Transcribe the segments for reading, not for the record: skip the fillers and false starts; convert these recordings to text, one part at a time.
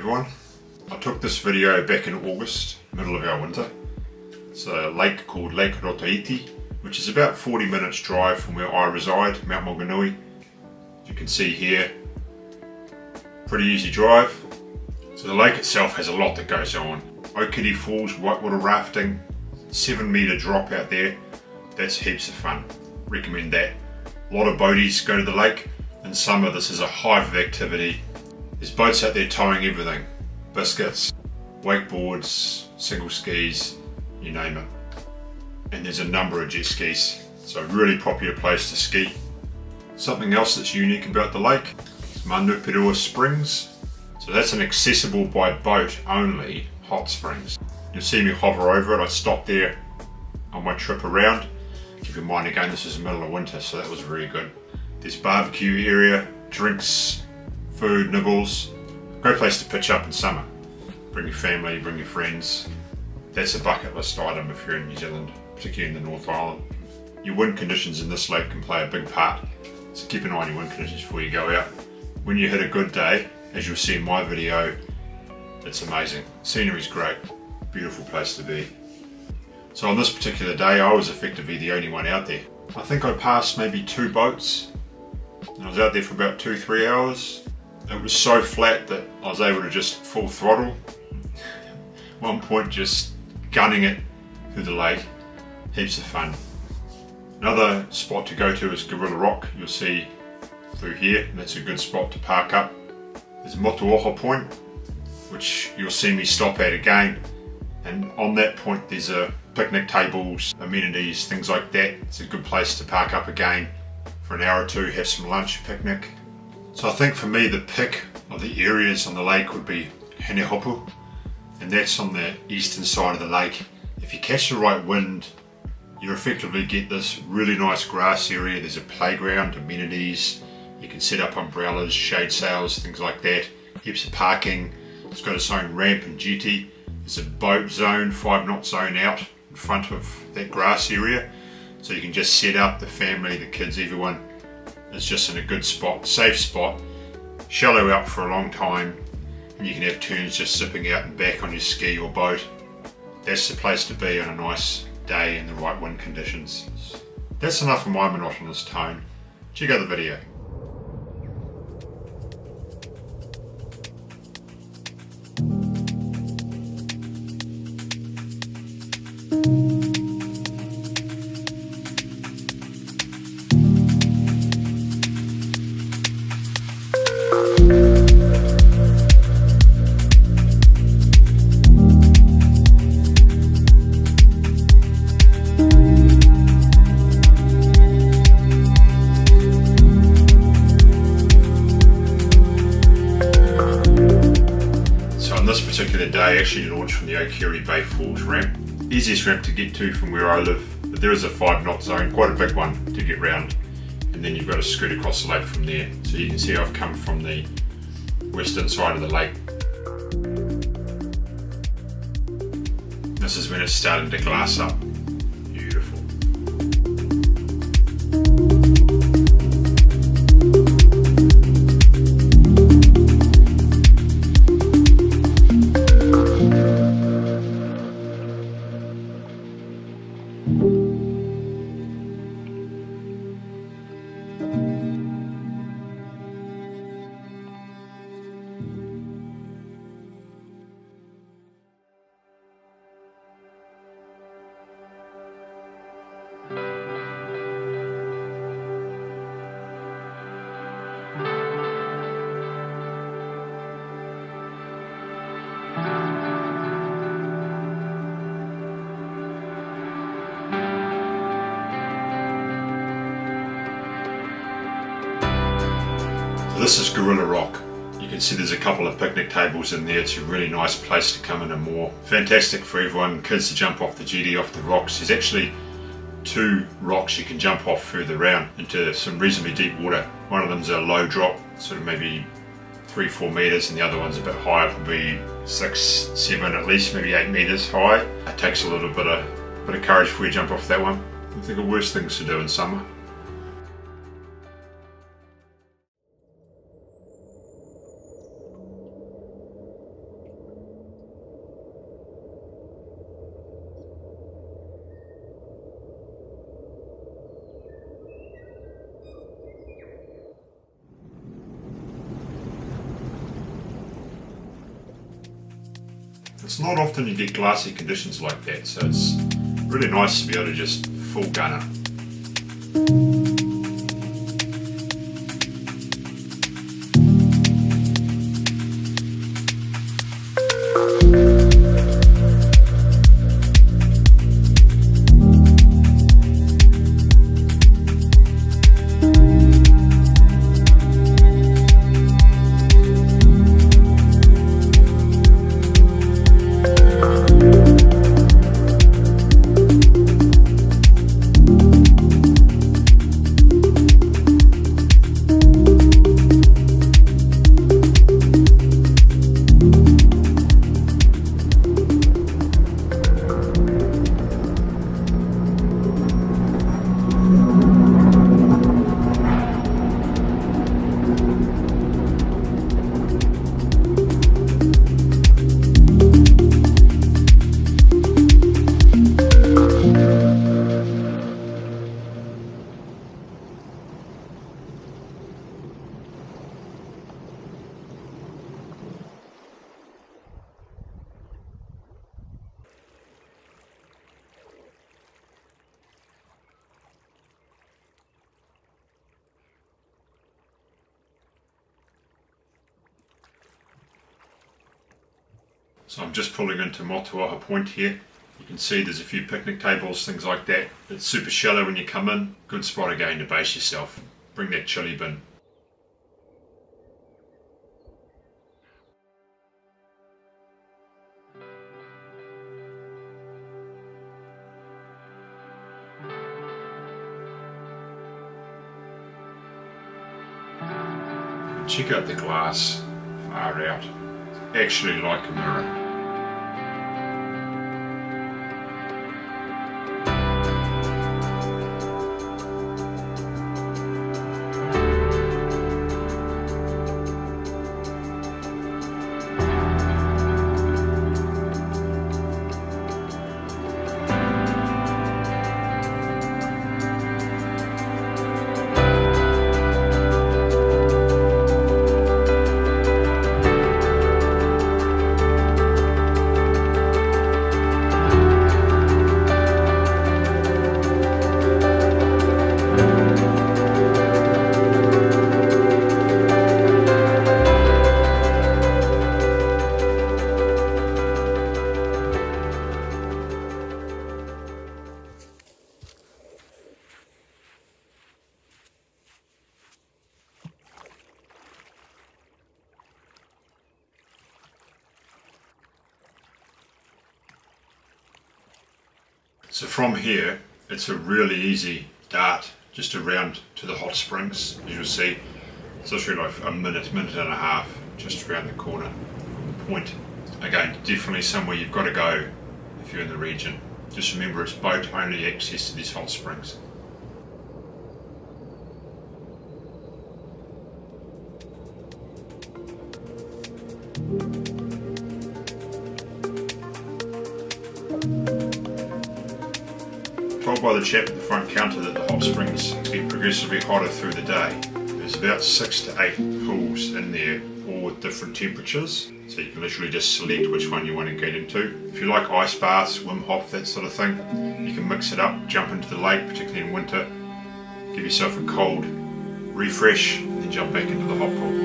everyone. I took this video back in August, middle of our winter. It's a lake called Lake Rotoiti, which is about 40 minutes drive from where I reside, Mount Maunganui. As you can see here, pretty easy drive. So the lake itself has a lot that goes on. Okiri Falls, whitewater rafting, 7-metre drop out there. That's heaps of fun. Recommend that. A lot of boaties go to the lake. In summer this is a hive of activity. There's boats out there towing everything. Biscuits, wakeboards, single skis, you name it. And there's a number of jet skis. So a really popular place to ski. Something else that's unique about the lake is Manupirua Springs. So that's an accessible by boat only hot springs. You'll see me hover over it. I stopped there on my trip around. Keep in mind again, this is the middle of winter, so that was very good. There's barbecue area, drinks, food, nibbles. Great place to pitch up in summer. Bring your family, bring your friends. That's a bucket list item if you're in New Zealand, particularly in the North Island. Your wind conditions in this lake can play a big part, so keep an eye on your wind conditions before you go out. When you hit a good day, as you'll see in my video, it's amazing. Scenery's great, beautiful place to be. So on this particular day, I was effectively the only one out there. I think I passed maybe 2 boats, and I was out there for about 2-3 hours. It was so flat that I was able to just full throttle. At one point just gunning it through the lake. Heaps of fun. Another spot to go to is Gorilla Rock. You'll see through here, that's a good spot to park up. There's Motuoho Point, which you'll see me stop at again. And on that point there's a picnic tables, amenities, things like that. It's a good place to park up again for an hour or two, have some lunch, picnic. So I think for me the pick of the areas on the lake would be Henehopu, and that's on the eastern side of the lake. If you catch the right wind, you effectively get this really nice grass area. There's a playground, amenities, you can set up umbrellas, shade sails, things like that. Heaps of parking. It's got its own ramp and jetty. There's a boat zone, 5-knot zone out in front of that grass area. So you can just set up, the family, the kids, everyone is just in a good spot, safe spot, shallow out for a long time, and you can have turns just zipping out and back on your ski or boat. That's the place to be on a nice day in the right wind conditions. That's enough of my monotonous tone. Check out the video. This particular day I actually launched from the Okiri Bay Falls ramp. Easiest ramp to get to from where I live, but there is a 5-knot zone, quite a big one to get round, and then you've got to scoot across the lake from there. So you can see I've come from the western side of the lake. This is when it's starting to glass up. Beautiful. This is Gorilla Rock. You can see there's a couple of picnic tables in there. It's a really nice place to come in and more. Fantastic for everyone, kids to jump off the jetty, off the rocks. There's actually 2 rocks you can jump off further around into some reasonably deep water. One of them's a low drop, sort of maybe 3-4 meters, and the other one's a bit higher, probably 6-7 at least, maybe 8 meters high. It takes a little bit of courage before you jump off that one. I think of worse things to do in summer. It's not often you get glassy conditions like that, so it's really nice to be able to just full gun it. So I'm just pulling into Rotorua Point here. You can see there's a few picnic tables, things like that. It's super shallow when you come in. Good spot again to base yourself. Bring that chili bin. Check out the glass far out. It's actually like a mirror. So from here, it's a really easy dart just around to the hot springs, as you'll see. It's literally like a minute and a half just around the corner from the point. Again, definitely somewhere you've got to go if you're in the region. Just remember it's boat only access to these hot springs. Told by the chap at the front counter that the hot springs get progressively hotter through the day. There's about 6 to 8 pools in there, all with different temperatures, so you can literally just select which one you want to get into. If you like ice baths, Wim Hof, that sort of thing, you can mix it up, jump into the lake, particularly in winter, give yourself a cold refresh, and then jump back into the hot pool.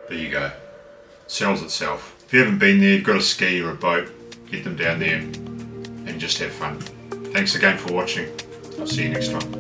There you go. Sells itself. If you haven't been there, you've got a ski or a boat, get them down there and just have fun. Thanks again for watching. I'll see you next time.